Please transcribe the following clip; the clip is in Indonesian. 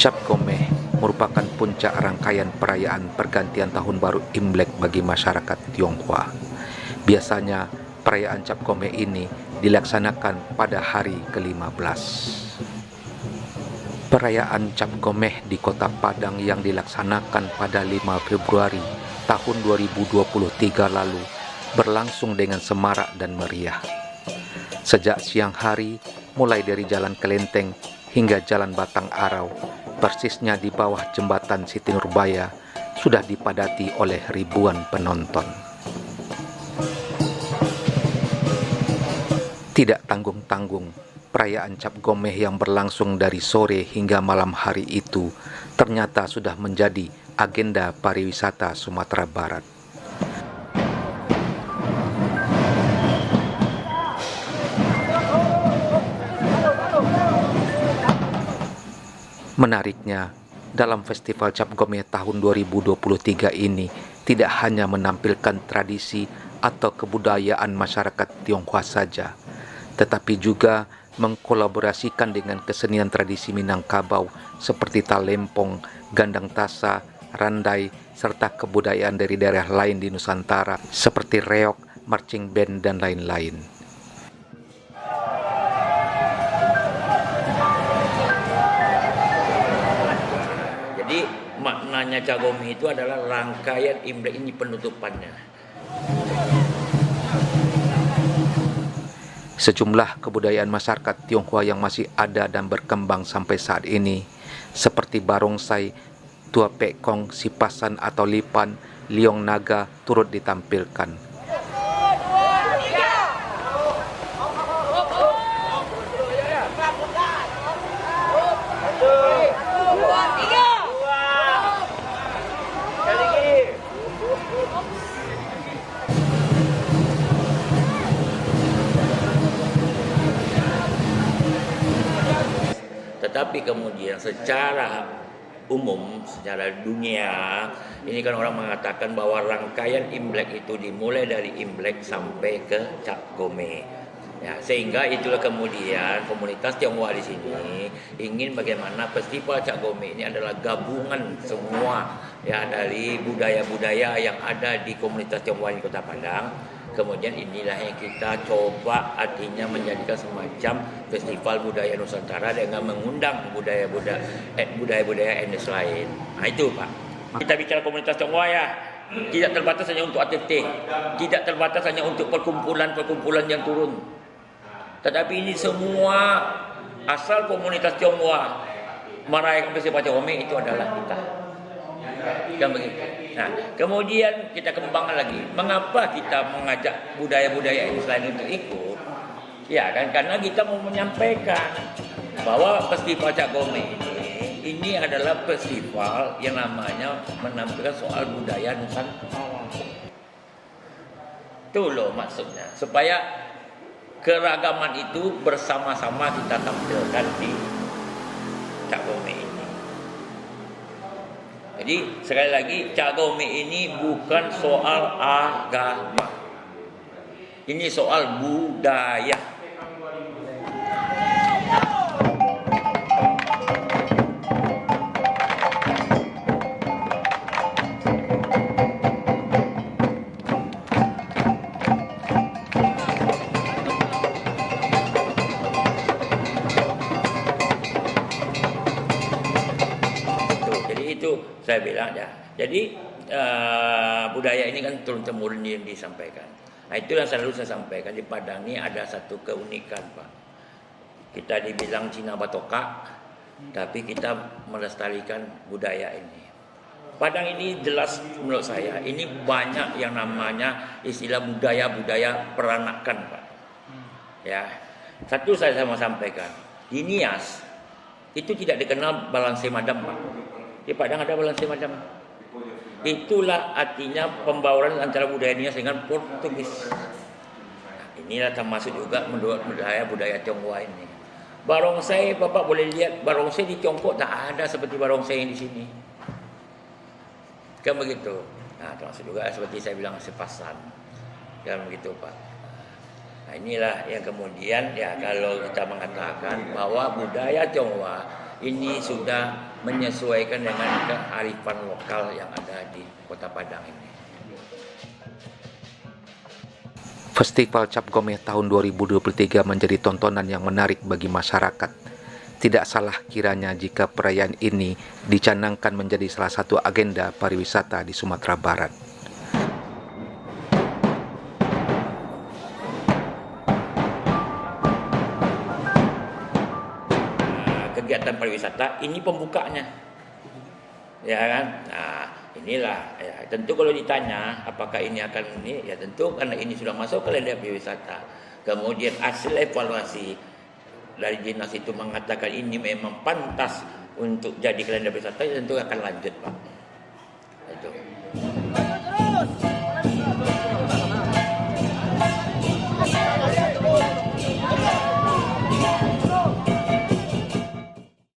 Cap Gomeh merupakan puncak rangkaian perayaan pergantian tahun baru Imlek bagi masyarakat Tionghoa. Biasanya, perayaan Cap Gomeh ini dilaksanakan pada hari ke-15. Perayaan Cap Gomeh di Kota Padang yang dilaksanakan pada 5 Februari tahun 2023 lalu berlangsung dengan semarak dan meriah. Sejak siang hari, mulai dari Jalan Kelenteng hingga Jalan Batang Arau, persisnya di bawah jembatan Siti Nurbaya, sudah dipadati oleh ribuan penonton. Tidak tanggung-tanggung, perayaan Cap Gomeh yang berlangsung dari sore hingga malam hari itu ternyata sudah menjadi agenda pariwisata Sumatera Barat. Menariknya, dalam Festival Cap Gomeh tahun 2023 ini tidak hanya menampilkan tradisi atau kebudayaan masyarakat Tionghoa saja, tetapi juga mengkolaborasikan dengan kesenian tradisi Minangkabau seperti talempong, gandang tasa, randai, serta kebudayaan dari daerah lain di Nusantara seperti reok, marching band, dan lain-lain. Jadi maknanya Cap Gomeh itu adalah rangkaian Imlek, ini penutupannya. Sejumlah kebudayaan masyarakat Tionghoa yang masih ada dan berkembang sampai saat ini, seperti barongsai, tua pekong, sipasan atau lipan, liong naga turut ditampilkan. Tetapi kemudian secara umum, secara dunia, ini kan orang mengatakan bahwa rangkaian Imlek itu dimulai dari Imlek sampai ke Cap Gomeh. Ya, sehingga itulah kemudian komunitas Tionghoa di sini ingin bagaimana festival Cap Gomeh ini adalah gabungan semua ya dari budaya-budaya yang ada di komunitas Tionghoa di Kota Padang. Kemudian inilah yang kita coba artinya menjadikan semacam festival budaya Nusantara dengan mengundang budaya-budaya etnis lain. Nah itu Pak. Kita bicara komunitas Tionghoa ya, tidak terbatas hanya untuk ATT, tidak terbatas hanya untuk perkumpulan-perkumpulan yang turun. Tetapi ini semua asal komunitas Tionghoa merayakan festival Cap Gomeh itu adalah kita. Kan begitu. Nah, kemudian kita kembangkan lagi. Mengapa kita mengajak budaya-budaya yang lain untuk ikut? Ya kan, karena kita mau menyampaikan bahwa festival Cap Gomeh ini adalah festival yang namanya menampilkan soal budaya Nusantara. Itu loh maksudnya, supaya keragaman itu bersama-sama kita tampilkan di Cap Gomeh ini. Jadi sekali lagi Cap Gomeh ini bukan soal agama, ini soal budaya. Itu saya bilang ya. Jadi budaya ini kan turun-temurun yang disampaikan. Nah itu yang selalu saya sampaikan, di Padang ini ada satu keunikan Pak. Kita dibilang Cina Batoka, tapi kita melestarikan budaya ini. Padang ini jelas menurut saya ini banyak yang namanya istilah budaya-budaya peranakan Pak. Ya, satu saya mau sampaikan, di Nias itu tidak dikenal Balang Semadam Pak. Di Padang ada Balang Semadam. Itulah artinya pembauran antara budaya Nias dengan Portugis. Nah, inilah termasuk juga menurut budaya Tionghoa ini. Barongsai, Bapak boleh lihat barongsai di Tiongkok tak ada seperti barongsai yang di sini. Kan begitu. Nah, termasuk juga seperti saya bilang sepasan. Kan begitu Pak. Nah, inilah yang kemudian ya kalau kita mengatakan bahwa budaya Tionghoa ini sudah menyesuaikan dengan kearifan lokal yang ada di Kota Padang ini. Festival Cap Gomeh tahun 2023 menjadi tontonan yang menarik bagi masyarakat. Tidak salah kiranya jika perayaan ini dicanangkan menjadi salah satu agenda pariwisata di Sumatera Barat. Kegiatan pariwisata ini pembukanya, ya kan? Nah, inilah ya, tentu kalau ditanya apakah ini akan ini, ya tentu karena ini sudah masuk kalender pariwisata. Kemudian hasil evaluasi dari dinas itu mengatakan ini memang pantas untuk jadi kalender pariwisata, ya tentu akan lanjut, Pak.